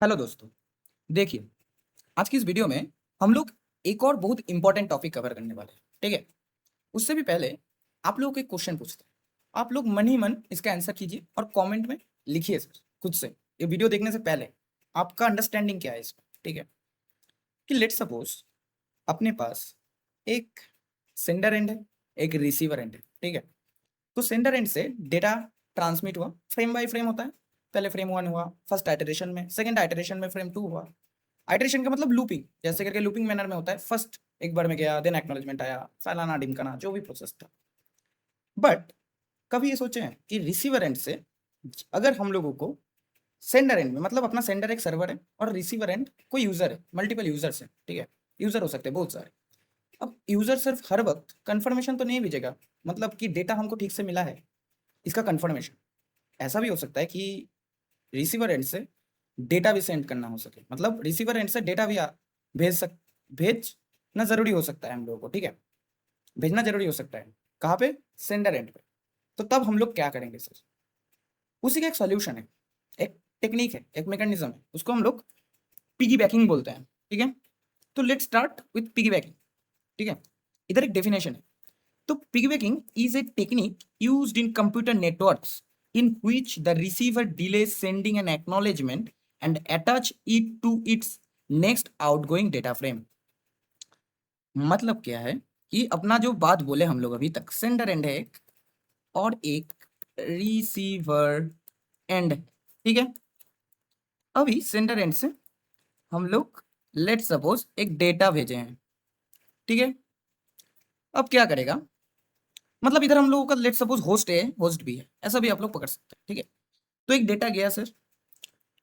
Hello दोस्तों। देखिए, आज की इस वीडियो में हम लोग एक और बहुत इंपॉर्टेंट टॉपिक कवर करने वाले हैं। ठीक है, उससे भी पहले आप लोगों को एक क्वेश्चन पूछते हैं। आप लोग मन ही मन इसका आंसर कीजिए और कमेंट में लिखिए सर खुद से। ये वीडियो देखने से पहले आपका अंडरस्टैंडिंग क्या है इसमें। ठीक है, कि लेट सपोज अपने पास एक सेंडर एंड है, एक रिसीवर एंड है। ठीक है, तो सेंडर एंड से डेटा ट्रांसमिट हुआ, फ्रेम बाय फ्रेम होता है। पहले फ्रेम 1 हुआ फर्स्ट आइटरेशन में, सेकंड आइटरेशन में फ्रेम 2 हुआ। आइटरेशन का मतलब लूपिंग, जैसे करके लूपिंग मैनर में होता है। फर्स्ट एक बार में गया, देन एक्नॉलेजमेंट आया, फलाना ढिमकाना, जो भी प्रोसेस था। बट कभी ये सोचे हैं कि रिसीवर एंड से अगर हम लोगों को सेंडर एंड में, मतलब अपना सेंडर एक सर्वर है और रिसीवर एंड कोई यूजर है, मल्टीपल यूजर्स है। ठीक है, यूजर हो सकते हैं बहुत सारे। अब यूजर सिर्फ हर वक्त कंफर्मेशन तो नहीं भेजेगा, मतलब कि डेटा हमको ठीक से मिला है इसका कंफर्मेशन। ऐसा भी हो सकता है कि रिसीवर एंड से डेटा भी सेंड करना हो सके, मतलब रिसीवर एंड से डेटा भी भेजना जरूरी हो सकता है हम लोगों को। ठीक है, भेजना जरूरी हो सकता है। कहाँ पे? सेंडर एंड पे। तो तब हम लोग क्या करेंगे सर? उसी का एक सॉल्यूशन है, एक टेक्निक है, एक मैकेनिज्म है, उसको हम लोग पिगी बैकिंग बोलते हैं। ठीक है, तो let start with piggy banking. ठीक है, इधर एक डेफिनेशन है। तो piggybacking is a technique used in computer networks in which the receiver delays sending an acknowledgement and attach it to its next outgoing data frame। मतलब क्या है कि अपना जो बात बोले हम लोग अभी तक, सेंडर एंड है एक और एक रिसीवर एंड। ठीक है, अभी सेंडर एंड से हम लोग लेट सपोज एक डेटा भेजे हैं। ठीक है, अब क्या करेगा, मतलब इधर हम लोगों का लेट सपोज होस्ट है, होस्ट भी है, ऐसा भी आप लोग पकड़ सकते हैं। ठीक है, तो एक डेटा गया सर,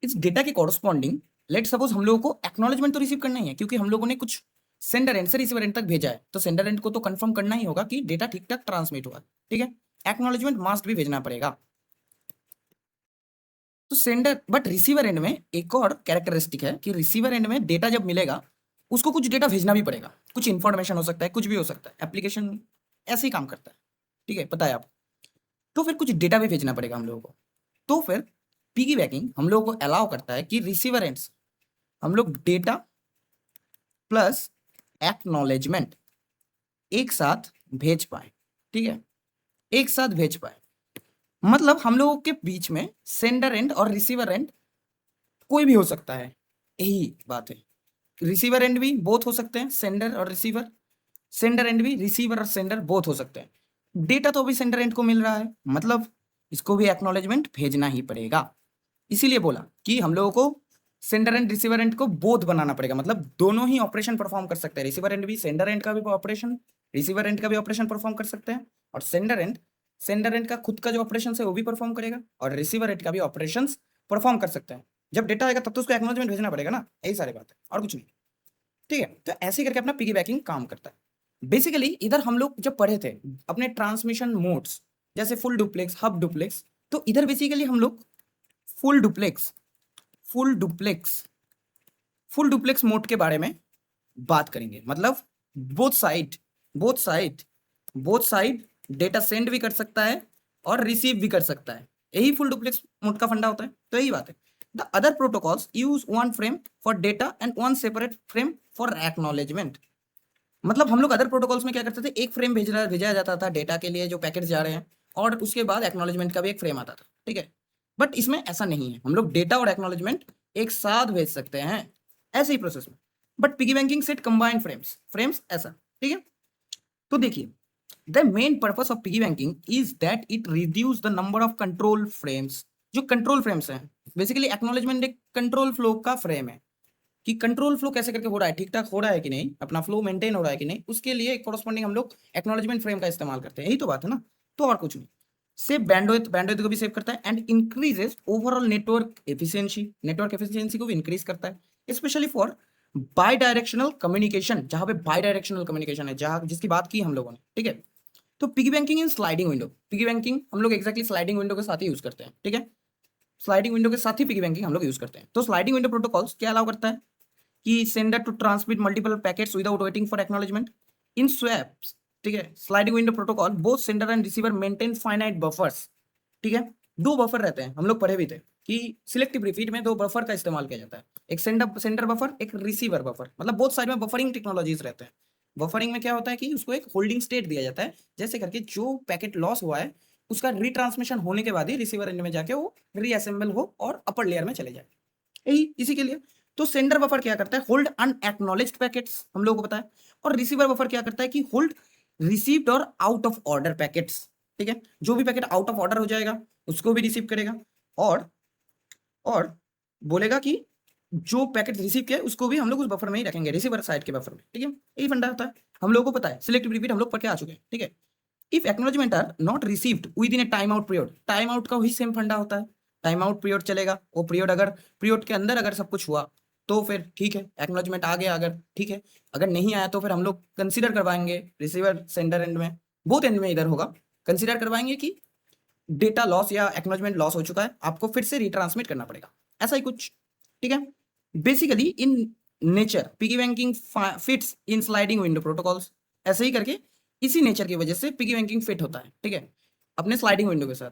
इस डेटा के कॉरस्पॉन्डिंग लेट सपोज हम लोगों को एक्नॉलेजमेंट तो रिसीव करना ही है, क्योंकि हम लोगों ने कुछ सेंडर एंड से रिसीवर एंड तक भेजा है, तो सेंडर एंड को तो कंफर्म करना ही होगा कि डेटा ठीक ठाक ट्रांसमिट हुआ। ठीक है, एक्नॉलेजमेंट मस्ट भी भेजना पड़ेगा। तो सेंडर बट रिसीवर एंड में एक और कैरेक्टरिस्टिक है कि रिसीवर एंड में डेटा जब मिलेगा उसको कुछ डेटा भेजना भी पड़ेगा। कुछ इंफॉर्मेशन हो सकता है, कुछ भी हो सकता है, एप्लीकेशन ऐसे ही काम करता है। ठीक है, पता है आपको। तो फिर कुछ डेटा भी भेजना पड़ेगा हम लोगों को। तो फिर पिगी बैकिंग हम लोगों को अलाउ करता है कि रिसीवर एंड से हम लोग डेटा प्लस एक्नॉलेजमेंट एक साथ भेज पाए। ठीक है, एक साथ भेज पाए, मतलब हम लोगों के बीच में सेंडर एंड और रिसीवर एंड कोई भी हो सकता है, यही बात है। रिसीवर एंड भी बोथ हो सकते हैं, सेंडर और रिसीवर। सेंडर एंड भी रिसीवर और सेंडर बोथ हो सकते हैं। डेटा तो अभी सेंडर एंड को मिल रहा है, मतलब इसको भी एक्नॉलेजमेंट भेजना ही पड़ेगा। इसीलिए बोला कि हम लोगों को सेंडर एंड रिसीवर एंड को बोथ बनाना पड़ेगा, मतलब दोनों ही ऑपरेशन परफॉर्म कर सकते हैं। रिसीवर एंड भी सेंडर एंड का भी ऑपरेशन, रिसीवर एंड का भी ऑपरेशन परफॉर्म कर सकते हैं, और सेंडर एंड का खुद का जो ऑपरेशन है वो भी परफॉर्म करेगा, और रिसीवर एंड का भी ऑपरेशन परफॉर्म कर सकते हैं। जब डेटा आएगा तब तो उसको एक्नॉलेजमेंट भेजना पड़ेगा ना, यही सारी बात है और कुछ नहीं। ठीक है, तो ऐसे ही करके अपना पिगी बैकिंग काम करता है। बेसिकली इधर हम लोग जब पढ़े थे अपने ट्रांसमिशन मोड्स, जैसे फुल डुप्लेक्स, हब डुप्लेक्स, तो इधर बेसिकली हम लोग full duplex full duplex full duplex mode के बारे में बात करेंगे। मतलब both side both side both side data send भी कर सकता है और रिसीव भी कर सकता है, यही फुल डुप्लेक्स मोड का फंडा होता है। तो यही बात है। The other protocols use one frame for data and one separate frame for acknowledgement. मतलब हम लोग अदर प्रोटोकॉल्स में क्या करते थे, एक फ्रेम भेजा जाता था डेटा के लिए जो पैकेट्स जा रहे हैं, और उसके बाद एक्नॉलेजमेंट का भी एक फ्रेम आता था। ठीक है, बट इसमें ऐसा नहीं है, हम लोग डेटा और एक्नॉलेजमेंट एक साथ भेज सकते हैं, ऐसे ही प्रोसेस में। But piggy banking set combined frames frames ऐसा। ठीक है, तो देखिए, the main purpose of piggy banking is that it reduce the number of control frames. जो कंट्रोल फ्रेम्स हैं, बेसिकली एक्नॉलेजमेंट एक कंट्रोल फ्लो का फ्रेम है, कि कंट्रोल फ्लो कैसे करके हो रहा है, ठीक ठाक हो रहा है कि नहीं, अपना फ्लो मेंटेन हो रहा है कि नहीं, उसके लिए कोरस्पॉन्डिंग हम लोग एक्नॉलेजमेंट फ्रेम का इस्तेमाल करते हैं। यही तो बात है ना, तो और कुछ नहीं। सेव बैंडविड्थ, बैंडविड्थ को भी सेव करता है, and increases overall network efficiency को भी इंक्रीज करता है, specially for by directional communication, जहां पे बाई डायरेक्शनल कम्युनिकेशन है, जहां जिसकी बात की हम लोगों ने। ठीक है, तो piggy banking in sliding window, piggy banking हम लोग एक्जैक्टली स्लाइडिंग विंडो के साथ ही यूज करते हैं। ठीक है, स्लाइडिंग विंडो के साथ ही पिगी बैंकिंग हम लोग यूज करते हैं। तो स्लाइडिंग विंडो प्रोटोकॉल्स क्या अलाउ करता है कि sender to transmit multiple packets without waiting for acknowledgement in swaps. ठीक है, sliding window protocol both sender and receiver maintain finite buffers. ठीक है, दो बफर रहते हैं, हम लोग पढ़े भी थे। कि सिलेक्टिव रिपीट में दो बफर का इस्तेमाल किया जाता है, एक सेंडर बफर, एक रिसीवर बफर, मतलब बोथ साइड में बफरिंग टेक्नोलॉजीज रहते हैं। बफरिंग में क्या होता है कि उसको एक होल्डिंग स्टेट दिया जाता है, जैसे करके जो पैकेट लॉस हुआ है उसका रिट्रांसमिशन होने के बाद ही रिसीवर एंड में जाके वो रीअसेंबल हो और अपर लेयर में चले जाए, यही इसी के लिए। तो सेंडर बफर क्या करता है, होल्ड अनएक्नॉलेज्ड पैकेट्स, हम लोगों को पता है। और रिसीवर बफर क्या करता है कि होल्ड रिसीव्ड और आउट ऑफ ऑर्डर पैकेट्स, ठीक है, जो भी पैकेट आउट ऑफ ऑर्डर हो जाएगा उसको भी रिसीव करेगा, और बोलेगा कि जो पैकेट रिसीव किया है उसको भी हम लोग उस बफर में ही रखेंगे, रिसीवर साइड के बफर में, ठीक है, यही फंडा होता है, हम लोगों को पता है। सिलेक्टिव रिपीट हम लोग पढ़ के आ चुके हैं, ठीक है। If acknowledgement are not received within a time out period, time out का वही सेम फंडा होता है, टाइम आउट पीरियड चलेगा, वो पीरियड अगर पीरियड के अंदर अगर सब कुछ हुआ तो फिर ठीक है, एक्नॉलेजमेंट आ गया अगर, ठीक है, अगर नहीं आया तो फिर हम लोग कंसीडर करवाएंगे रिसीवर सेंडर एंड में, बोथ एंड में इधर होगा, कंसीडर करवाएंगे कि डेटा लॉस या एक्नॉलेजमेंट लॉस हो चुका है, आपको फिर से रिट्रांसमिट करना पड़ेगा, ऐसा ही कुछ, ठीक है। Basically in nature piggy banking fits in sliding window protocols, ऐसे ही करके इसी नेचर की वजह से पिगी बैंकिंग फिट होता है, ठीक है, अपने स्लाइडिंग विंडो के साथ।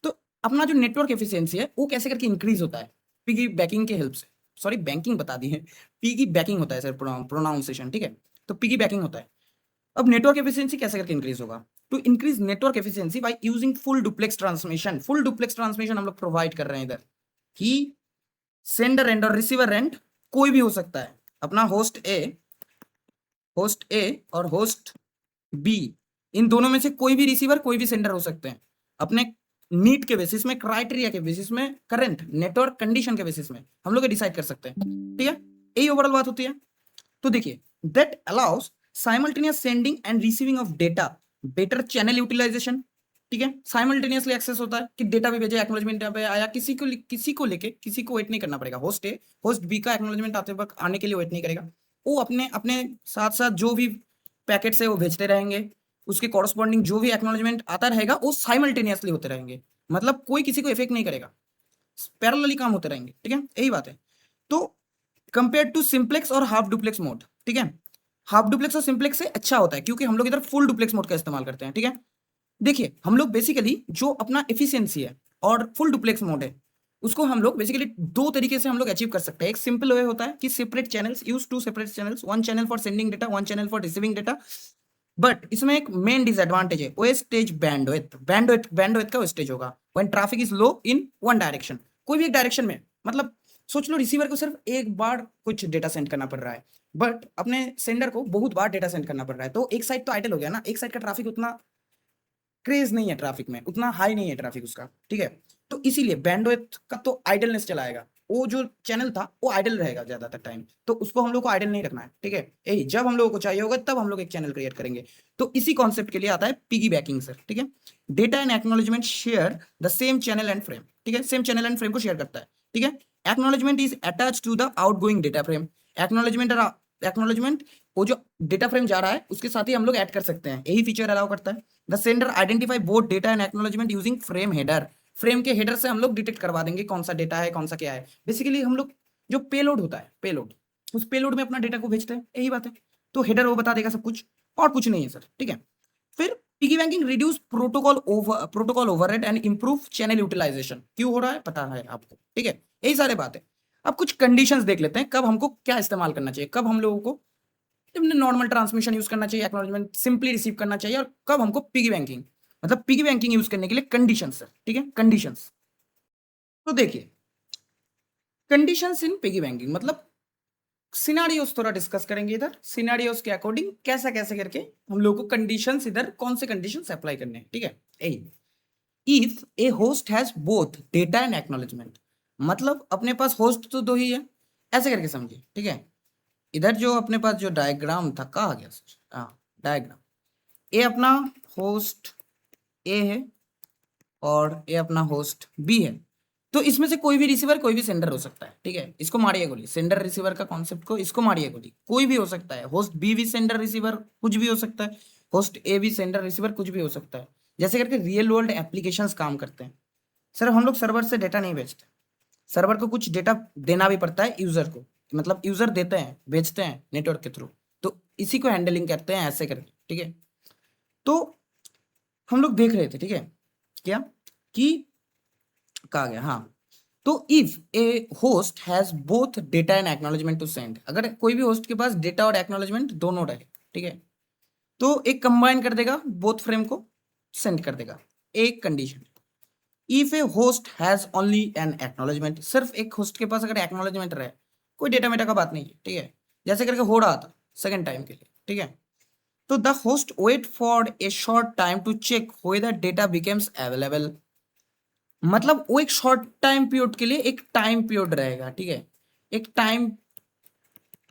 तो अपना जो नेटवर्क एफिशिएंसी है वो कैसे करके इंक्रीज होता है, पिगी बैंकिंग के हेल्प से, सॉरी बैंकिंग बता दी है, पिगी बैंकिंग होता है सर, प्रोनाउंसिएशन, ठीक है, तो पिगी बैंकिंग होता है। अब नेटवर्क एफिशिएंसी कैसे करके इंक्रीज होगा, to increase network efficiency by using full duplex transmission, full duplex transmission हम लोग प्रोवाइड कर रहे हैं इधर, कि सेंडर एंड और रिसीवर एंड कोई भी हो सकता है, अपना होस्ट ए और होस्ट बी, इन दोनों में से कोई भी रिसीवर कोई भी सेंडर हो सकते हैं, अपने नीड के बेसिस में, क्राइटेरिया के बेसिस में, करंट नेटवर्क कंडीशन के बेसिस में हम लोग डिसाइड कर सकते हैं, ठीक है, यही ओवरऑल बात होती है। तो देखिए, that allows simultaneous sending and receiving of data, better channel utilisation, ठीक है, साइमल्टेनियसली एक्सेस होता है कि डेटा भी भेजे, एक्नॉलेजमेंट पे आया, किसी को लेके किसी को वेट नहीं करना पड़ेगा, होस्ट ए होस्ट बी का एक्नॉलेजमेंट आते वक्त आने के लिए वेट नहीं करेगा, वो अपने अपने साथ साथ जो भी पैकेट है वो भेजते रहेंगे, उसके कॉरस्पॉन्डिंग जो भी एक्नॉलेजमेंट आता रहेगा वो साइमल्टेनियसली होते रहेंगे, मतलब कोई किसी को इफेक्ट नहीं करेगा, पैरेलली काम होते रहेंगे, ठीक है, यही बात है। तो कंपेयर टू सिंप्लेक्स और हाफ डुप्लेक्स मोड, ठीक है, हाफ डुप्लेक्स और सिंप्लेक्स से अच्छा होता है क्योंकि हम लोग इधर फुल डुप्लेक्स मोड का इस्तेमाल करते हैं, ठीक है। देखिए, हम लोग बेसिकली जो अपना एफिशिएंसी है और फुल डुप्लेक्स मोड है उसको हम लोग बेसिकली दो तरीके से हम लोग अचीव कर सकते हैं। एक सिंपल वे होता है कि separate channels, use two separate channels, one channel for sending data, one channel for receiving data, but इसमें एक मेन डिसएडवांटेज है, वेस्टेज बैंडविड्थ, बैंडविड्थ का वेस्टेज होगा when traffic is low in one direction, कोई भी एक डायरेक्शन में, मतलब सोच लो रिसीवर को सिर्फ एक बार कुछ डेटा सेंड करना पड़ रहा है, बट अपने सेंडर को बहुत बार डेटा सेंड करना पड़ रहा है, तो एक साइड तो आइडल हो गया ना, एक साइड का ट्रैफिक उतना क्रेज नहीं है, ट्रैफिक में उतना हाई नहीं है ट्रैफिक उसका, ठीक है, तो इसीलिए बैंडविड्थ का तो आइडलनेस चला आएगा, वो जो चैनल था वो आइडल रहेगा ज्यादातर टाइम, तो उसको हम लोग को आइडल नहीं रखना है, ठीक है, यही जब हम लोगों को चाहिए होगा तब हम लोग एक चैनल क्रिएट करेंगे, तो इसी कॉन्सेप्ट के लिए आता है पिगी बैकिंग सर, ठीक है। Data and acknowledgement share the same channel and frame, ठीक है, सेम चैनल एंड फ्रेम को शेयर करता है, ठीक है। Acknowledgement is attach to the outgoing data frame, acknowledgement वो जो डेटा फ्रेम जा रहा है उसके साथ ही हम लोग ऐड कर सकते हैं, यही फीचर अलाउ करता है। The sender identify both data and acknowledgement using frame header, frame के हेडर से हम लोग डिटेक्ट करवा देंगे कौन सा डेटा है कौन सा क्या है, बेसिकली हम लोग जो पेलोड होता है, पेलोड, उस पेलोड में अपना डेटा को भेजते हैं, यही बात है, तो हेडर वो बता देगा सब कुछ, और कुछ नहीं है सर, ठीक है। फिर piggybacking reduce protocol overhead and improve channel utilisation, क्यों हो रहा है पता है आपको, ठीक है, यही सारे बात है। अब कुछ कंडीशंस देख लेते हैं कब हमको क्या इस्तेमाल करना चाहिए, कब हम लोगों को नॉर्मल ट्रांसमिशन यूज करना चाहिए, एक्नॉलेजमेंट सिंपली रिसीव करना चाहिए, और कब हमको पिगी बैंकिंग, मतलब पिगी बैंकिंग यूज करने के लिए कंडीशंस सर, ठीक है, कंडीशंस। तो देखिए, कंडीशंस इन पिगी बैंकिंग मतलब सिनारियोस थोड़ा डिस्कस करेंगे इधर, सिनारियोस के अकॉर्डिंग कैसा कैसे करके हम लोग को कंडीशंस, इधर कौन से कंडीशंस अप्लाई करने हैं, ठीक है। यही, if a host has both data and acknowledgement, मतलब अपने पास होस्ट तो दो ही है, ऐसे करके समझिए, ठीक है। इधर जो अपने पास जो डायग्राम था, कहाँ आ गया सर, हाँ डायग्राम, ये अपना होस्ट ए है और ये अपना होस्ट बी है, तो इसमें से कोई भी रिसीवर कोई भी सेंडर हो सकता है, ठीक है, इसको मारिए गोली, सेंडर रिसीवर का कॉन्सेप्ट को इसको मारिए गोली, कोई भी हो सकता है, होस्ट बी भी सेंडर रिसीवर कुछ भी हो सकता है, होस्ट ए भी सेंडर रिसीवर कुछ भी हो सकता है, जैसे करके रियल वर्ल्ड एप्लीकेशंस काम करते हैं। सर हम लोग सर्वर से डेटा नहीं भेजते, सर्वर को कुछ डेटा देना भी पड़ता है यूजर को, मतलब यूजर देते हैं भेजते हैं नेटवर्क के थ्रू, तो इसी को हैंडलिंग करते हैं ऐसे करके, ठीक है। तो हम लोग देख रहे थे, ठीक है, क्या कि कहा गया, हाँ, तो if a host has both data and acknowledgement to send, अगर कोई भी होस्ट के पास डेटा और एक्नॉलेजमेंट दोनों रहे, ठीक है, तो एक कंबाइन कर देगा, बोथ फ्रेम को सेंड कर देगा। एक condition, if a host has only an acknowledgement, सिर्फ एक होस्ट के पास अगर एक्नॉलेजमेंट रहे, कोई डेटा मेटा का बात नहीं है, ठीक है, जैसे करके हो रहा था सेकंड टाइम के लिए, ठीक है, तो the host wait for a short time to check whether data becomes available. मतलब वो एक शॉर्ट टाइम पीरियड के लिए एक टाइम पीरियड रहेगा, ठीक है, एक टाइम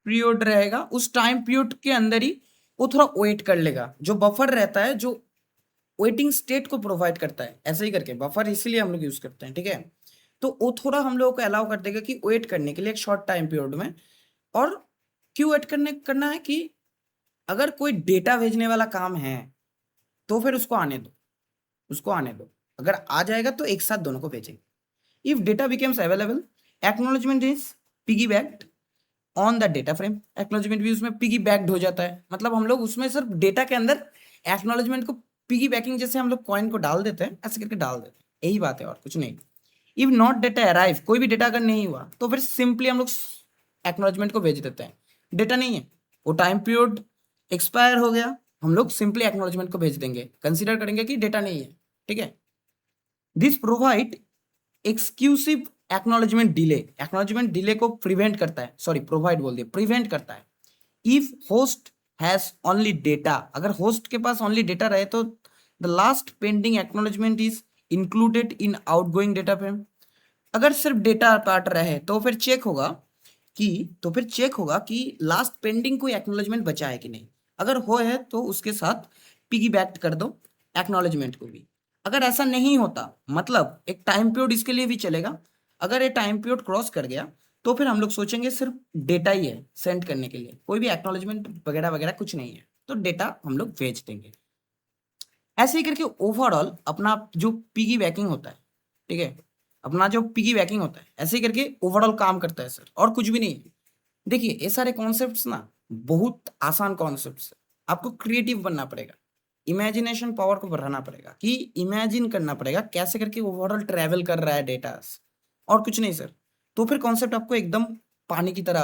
पीरियड रहेगा, उस टाइम पीरियड के अंदर ही वो थोड़ा वेट कर लेगा, जो बफर रहता है जो वेटिंग स्टेट को प्रोवाइड करता है, ऐसे ही करके बफर इसीलिए हम लोग यूज करते हैं, ठीक है, तो वो थोड़ा हम लोगों को अलाउ कर देगा कि वेट करने के लिए एक शॉर्ट टाइम पीरियड में। और क्यों वेट करना है कि अगर कोई डेटा भेजने वाला काम है तो फिर उसको आने दो, उसको आने दो, अगर आ जाएगा तो एक साथ दोनों को भेजेंगे। If data becomes available, acknowledgement is piggy backed on the data frame, acknowledgement भी उसमें पिगी बैक्ड हो जाता है, मतलब हम लोग उसमें सिर्फ डेटा के अंदर एक्नॉलेजमेंट को पिगी बैकिंग, जैसे हम लोग कॉइन को डाल देते हैं ऐसे करके डाल देते हैं, यही बात है और कुछ नहीं। इफ नॉट डेटा अराइव, कोई भी डेटा अगर नहीं हुआ तो फिर सिंपली हम लोग एक्नॉलेजमेंट को भेज देते हैं, डेटा नहीं है, वो टाइम पीरियड एक्सपायर हो गया, हम लोग सिंपली एक्नॉलेजमेंट को भेज देंगे, कंसीडर करेंगे कि डेटा नहीं है, ठीक है। This provide exclusive acknowledgement delay को प्रिवेंट करता है, सॉरी प्रोवाइड बोल दिया, प्रिवेंट करता है। If host has only data, अगर होस्ट के पास ओनली डेटा रहे तो the last pending acknowledgement is included in outgoing data frame. अगर सिर्फ डेटा पार्ट रहे तो फिर चेक होगा कि लास्ट पेंडिंग कोई एक्नॉलेजमेंट बचा है कि नहीं, अगर हो है तो उसके साथ पिगी बैक कर दो एक्नॉलेजमेंट को भी। अगर ऐसा नहीं होता, मतलब एक टाइम पीरियड इसके लिए भी चलेगा, अगर ये टाइम पीरियड क्रॉस कर गया तो फिर हम लोग सोचेंगे सिर्फ डेटा ही है सेंड करने के लिए, कोई भी एक्नॉलेजमेंट वगैरह वगैरह कुछ नहीं है, तो डेटा हम लोग भेज देंगे। ऐसे ही करके ओवरऑल अपना जो पिगी बैकिंग होता है, ठीक है, अपना जो पिगी बैकिंग होता है ऐसे ही करके ओवरऑल काम करता है सर, और कुछ भी नहीं है। देखिए ये सारे कॉन्सेप्ट्स ना बहुत आसान कॉन्सेप्ट्स है, आपको क्रिएटिव बनना पड़ेगा, इमेजिनेशन पावर को बढ़ाना पड़ेगा, कि इमेजिन करना पड़ेगा कैसे करके ओवरऑल ट्रैवल कर रहा है डेटा, और कुछ नहीं सर। तो फिर कॉन्सेप्ट आपको एकदम पानी की तरह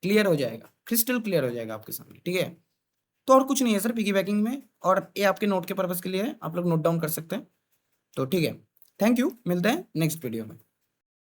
क्लियर हो जाएगा, क्रिस्टल क्लियर हो जाएगा आपके सामने, ठीक है। तो और कुछ नहीं है सर पिगी बैकिंग में, और ये आपके नोट के पर्पज के लिए है, आप लोग नोट डाउन कर सकते हैं। तो ठीक है, थैंक यू, मिलते हैं नेक्स्ट वीडियो में।